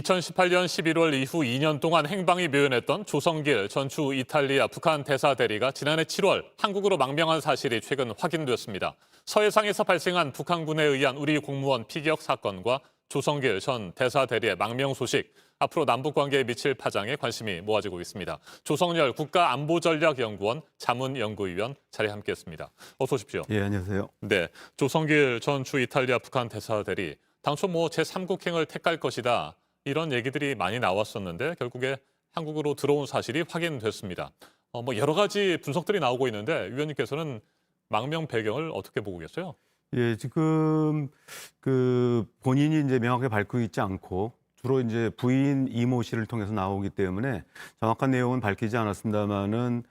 2018년 11월 이후 2년 동안 행방이 묘연했던 조성길 전추 이탈리아 북한 대사 대리가 지난해 7월 한국으로 망명한 사실이 최근 확인됐습니다. 서해상에서 발생한 북한군에 의한 우리 공무원 피격 사건과 조성길 전 대사 대리의 망명 소식, 앞으로 남북 관계에 미칠 파장에 관심이 모아지고 있습니다. 조성열 국가안보전략연구원 자문연구위원 자리에 함께했습니다. 어서 오십시오. 예, 안녕하세요. 네, 조성길 전추 이탈리아 북한 대사 대리, 당초 제3국행을 택할 것이다. 이런 얘기들이 많이 나왔었는데 결국에 한국으로 들어온 사실이 확인됐습니다. 여러 가지 분석들이 나오고 있는데 위원님께서는 망명 배경을 어떻게 보고 계세요? 예, 지금 본인이 이제 명확하게 밝히고 있지 않고 주로 이제 부인 이모 씨를 통해서 나오기 때문에 정확한 내용은 밝히지 않았습니다만은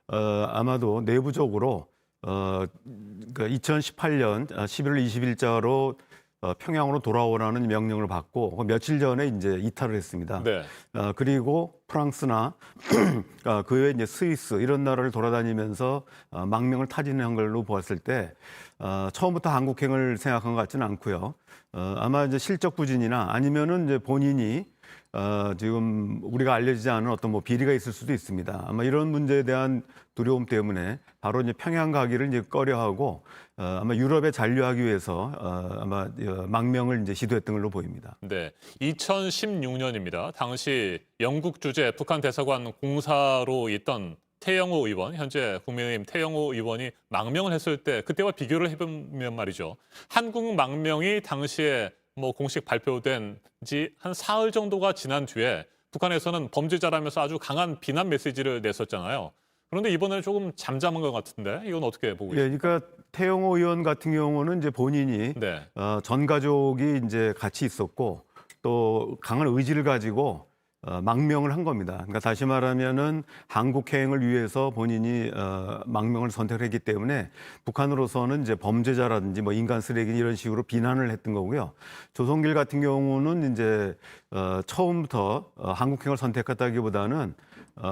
아마도 내부적으로 그러니까 2018년 11월 20일자로 평양으로 돌아오라는 명령을 받고 며칠 전에 이제 이탈을 했습니다. 네. 그리고 프랑스나 그 외에 이제 스위스 이런 나라를 돌아다니면서 망명을 타진한 걸로 보았을 때 처음부터 한국행을 생각한 것 같지는 않고요. 아마 이제 실적 부진이나 아니면은 이제 본인이 지금 우리가 알려지지 않은 어떤 비리가 있을 수도 있습니다. 아마 이런 문제에 대한 두려움 때문에 바로 이제 평양 가기를 이제 꺼려하고 아마 유럽에 잔류하기 위해서 아마 망명을 이제 시도했던 걸로 보입니다. 네, 2016년입니다. 당시 영국 주재 북한 대사관 공사로 있던 태영호 의원, 현재 국민의힘 태영호 의원이 망명을 했을 때 그때와 비교를 해보면 말이죠. 한국 망명이 당시에 공식 발표된 지 한 사흘 정도가 지난 뒤에 북한에서는 범죄자라면서 아주 강한 비난 메시지를 냈었잖아요. 그런데 이번에는 조금 잠잠한 것 같은데 이건 어떻게 보고 예, 있습니까? 그러니까 태영호 의원 같은 경우는 이제 본인이 네. 전 가족이 이제 같이 있었고 또 강한 의지를 가지고 망명을 한 겁니다. 그러니까 다시 말하면은 한국행을 위해서 본인이 망명을 선택했기 때문에 북한으로서는 이제 범죄자라든지 인간 쓰레기 이런 식으로 비난을 했던 거고요. 조성길 같은 경우는 이제 처음부터 한국행을 선택했다기보다는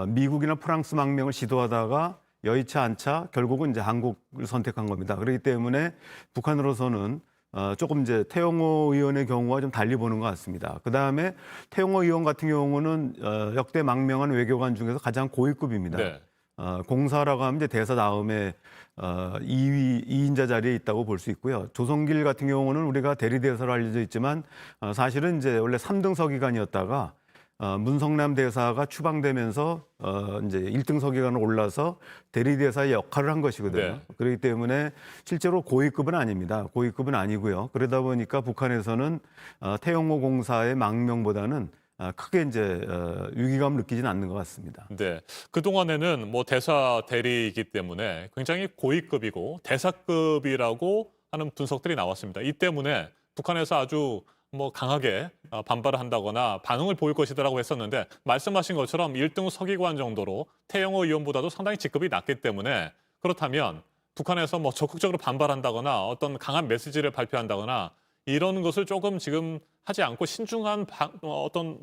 미국이나 프랑스 망명을 시도하다가 여의치 않자 결국은 이제 한국을 선택한 겁니다. 그렇기 때문에 북한으로서는 조금 이제 태영호 의원의 경우와 좀 달리 보는 것 같습니다. 그 다음에 태영호 의원 같은 경우는 역대 망명한 외교관 중에서 가장 고위급입니다. 네. 공사라고 하면 이제 대사 다음에 2인자 자리에 있다고 볼 수 있고요. 조성길 같은 경우는 우리가 대리대사로 알려져 있지만 사실은 이제 원래 3등 서기관이었다가 문성남 대사가 추방되면서 이제 1등 서기관으로 올라서 대리대사의 역할을 한 것이거든요. 네. 그렇기 때문에 실제로 고위급은 아닙니다. 고위급은 아니고요. 그러다 보니까 북한에서는 태영호 공사의 망명보다는 크게 이제 위기감을 느끼지는 않는 것 같습니다. 네. 그동안에는 대사 대리이기 때문에 굉장히 고위급이고 대사급이라고 하는 분석들이 나왔습니다. 이 때문에 북한에서 아주 강하게 반발을 한다거나 반응을 보일 것이라고 했었는데 말씀하신 것처럼 1등 서기관 정도로 태영호 의원보다도 상당히 직급이 낮기 때문에 그렇다면 북한에서 적극적으로 반발한다거나 어떤 강한 메시지를 발표한다거나 이런 것을 조금 지금 하지 않고 신중한 어떤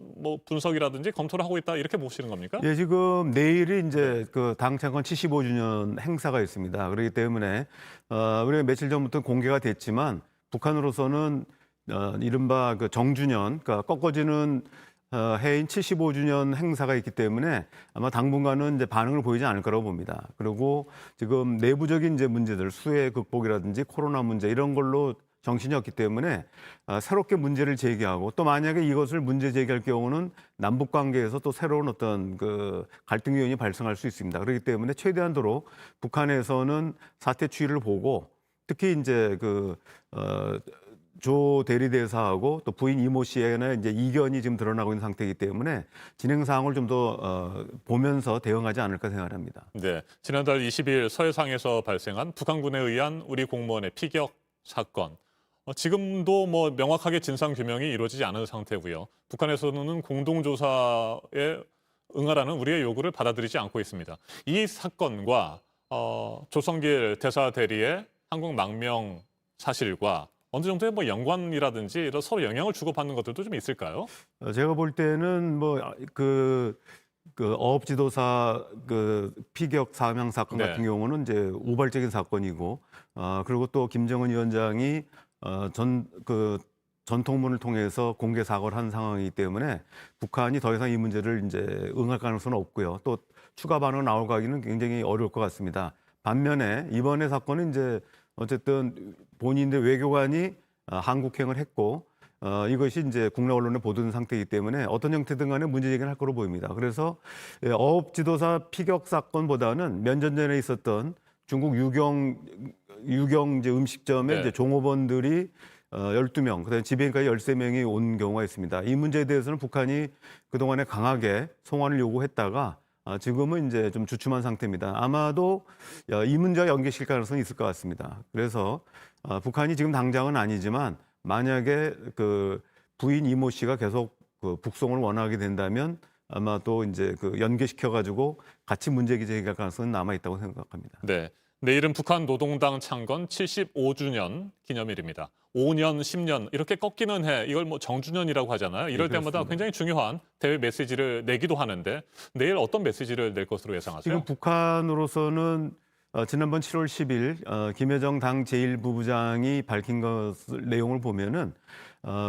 분석이라든지 검토를 하고 있다 이렇게 보시는 겁니까? 예, 지금 내일이 이제 그 당 창건 75주년 행사가 있습니다. 그렇기 때문에 우리가 며칠 전부터 공개가 됐지만 북한으로서는 이른바 그 정주년, 그러니까 꺾어지는 해인 75주년 행사가 있기 때문에 아마 당분간은 이제 반응을 보이지 않을 거라고 봅니다. 그리고 지금 내부적인 이제 문제들, 수해 극복이라든지 코로나 문제 이런 걸로 정신이 없기 때문에 새롭게 문제를 제기하고 또 만약에 이것을 문제 제기할 경우는 남북 관계에서 또 새로운 어떤 그 갈등 요인이 발생할 수 있습니다. 그렇기 때문에 최대한도로 북한에서는 사태 추이를 보고 특히 이제 조 대리대사하고 또 부인 이모 씨에는 이제 이견이 지금 드러나고 있는 상태이기 때문에 진행 사항을 좀 더 보면서 대응하지 않을까 생각합니다. 네. 지난달 20일 서해상에서 발생한 북한군에 의한 우리 공무원의 피격 사건. 지금도 명확하게 진상 규명이 이루어지지 않은 상태고요. 북한에서는 공동조사에 응하라는 우리의 요구를 받아들이지 않고 있습니다. 이 사건과 조성길 대사 대리의 한국 망명 사실과 어느 정도의 연관이라든지 이런 서로 영향을 주고받는 것들도 좀 있을까요? 제가 볼 때는 어업 지도사 피격 사망 사건 네. 같은 경우는 이제 우발적인 사건이고 그리고 또 김정은 위원장이 전통문을 통해서 공개 사과를 한 상황이기 때문에 북한이 더 이상 이 문제를 이제 응할 가능성은 없고요. 또 추가 반응 나올 가기는 굉장히 어려울 것 같습니다. 반면에 이번에 사건은 이제 어쨌든 본인들 외교관이 한국행을 했고 이것이 이제 국내 언론에 보도된 상태이기 때문에 어떤 형태든 간에 문제 제기는 할 거로 보입니다. 그래서 어업 지도사 피격 사건보다는 몇 년 전에 있었던 중국 유경 이제 음식점에 네. 이제 종업원들이 12명, 그다음에 지배인까지 13명이 온 경우가 있습니다. 이 문제에 대해서는 북한이 그동안에 강하게 송환을 요구했다가 지금은 이제 좀 주춤한 상태입니다. 아마도 이 문제와 연계실 가능성이 있을 것 같습니다. 그래서 북한이 지금 당장은 아니지만 만약에 그 부인 이모 씨가 계속 그 북송을 원하게 된다면 아마 또 이제 그 연계시켜 가지고 같이 문제 제기할 가능성은 남아 있다고 생각합니다. 네. 내일은 북한 노동당 창건 75주년 기념일입니다. 5년, 10년 이렇게 꺾이는 해, 이걸 뭐 정주년이라고 하잖아요. 이럴 네, 때마다 그렇습니다. 굉장히 중요한 대외 메시지를 내기도 하는데 내일 어떤 메시지를 낼 것으로 예상하세요? 지금 북한으로서는 지난번 7월 10일 김여정 당 제1부부장이 밝힌 내용을 보면은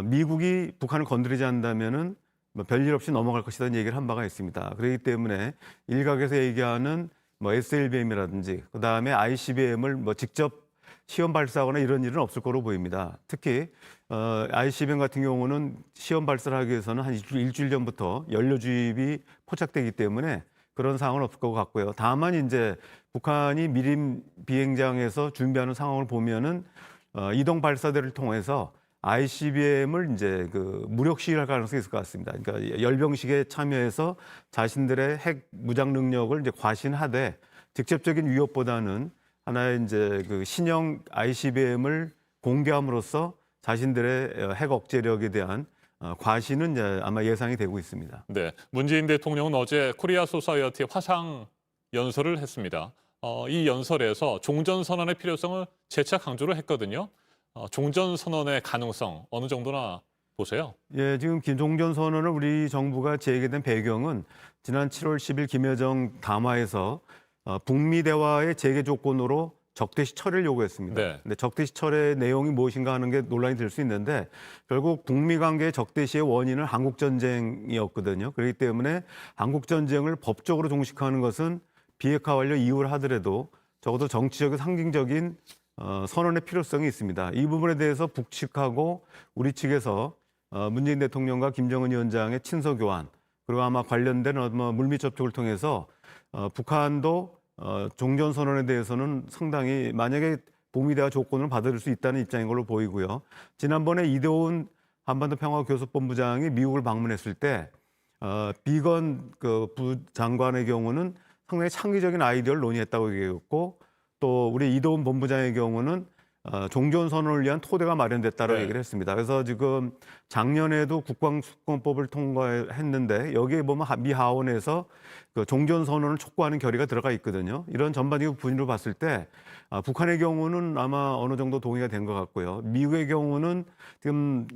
미국이 북한을 건드리지 않는다면은 뭐 별일 없이 넘어갈 것이라는 얘기를 한 바가 있습니다. 그렇기 때문에 일각에서 얘기하는 뭐 SLBM이라든지 그 다음에 ICBM을 뭐 직접 시험 발사하거나 이런 일은 없을 거로 보입니다. 특히 ICBM 같은 경우는 시험 발사를 하기 위해서는 한 일주일 전부터 연료 주입이 포착되기 때문에 그런 상황은 없을 것 같고요. 다만 이제 북한이 미림 비행장에서 준비하는 상황을 보면은 이동 발사대를 통해서 ICBM을 이제 그 무력 시위할 가능성이 있을 것 같습니다. 그러니까 열병식에 참여해서 자신들의 핵 무장 능력을 이제 과신하되 직접적인 위협보다는 하나의 이제 그 신형 ICBM을 공개함으로써 자신들의 핵 억제력에 대한 과신은 이제 아마 예상이 되고 있습니다. 네, 문재인 대통령은 어제 코리아 소사이어티 화상 연설을 했습니다. 이 연설에서 종전 선언의 필요성을 재차 강조를 했거든요. 종전 선언의 가능성 어느 정도나 보세요? 예, 지금 김종전 선언을 우리 정부가 제기된 배경은 지난 7월 10일 김여정 담화에서 북미 대화의 재개 조건으로 적대시 철회를 요구했습니다. 네. 근데 적대시 철회 내용이 무엇인가 하는 게 논란이 될 수 있는데 결국 북미 관계 적대시의 원인은 한국 전쟁이었거든요. 그렇기 때문에 한국 전쟁을 법적으로 종식하는 것은 비핵화 완료 이후를 하더라도 적어도 정치적인 상징적인 선언의 필요성이 있습니다. 이 부분에 대해서 북측하고 우리 측에서 문재인 대통령과 김정은 위원장의 친서 교환 그리고 아마 관련된 물밑 접촉을 통해서 북한도 종전 선언에 대해서는 상당히 만약에 북미 대화 조건을 받아들일 수 있다는 입장인 걸로 보이고요. 지난번에 이대훈 한반도 평화교섭본부장이 미국을 방문했을 때 비건 그 부장관의 경우는 상당히 창의적인 아이디어를 논의했다고 얘기했고 또 우리 이도훈 본부장의 경우는 종전 선언을 위한 토대가 마련됐다고 네. 얘기를 했습니다. 그래서 지금 작년에도 국방수권법을 통과했는데 여기에 보면 미 하원에서 그 종전 선언을 촉구하는 결의가 들어가 있거든요. 이런 전반적인 분위기로 봤을 때 북한의 경우는 아마 어느 정도 동의가 된 것 같고요. 미국의 경우는 지금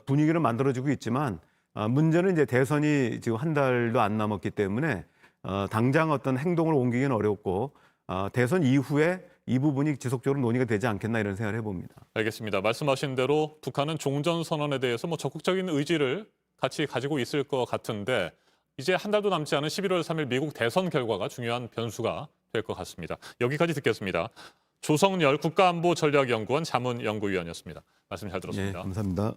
분위기는 만들어지고 있지만 문제는 이제 대선이 지금 한 달도 안 남았기 때문에 당장 어떤 행동을 옮기기는 어렵고 대선 이후에 이 부분이 지속적으로 논의가 되지 않겠나 이런 생각을 해봅니다. 알겠습니다. 말씀하신 대로 북한은 종전 선언에 대해서 뭐 적극적인 의지를 같이 가지고 있을 것 같은데 이제 한 달도 남지 않은 11월 3일 미국 대선 결과가 중요한 변수가 될 것 같습니다. 여기까지 듣겠습니다. 조성열 국가안보전략연구원 자문연구위원이었습니다. 말씀 잘 예, 들었습니다. 감사합니다.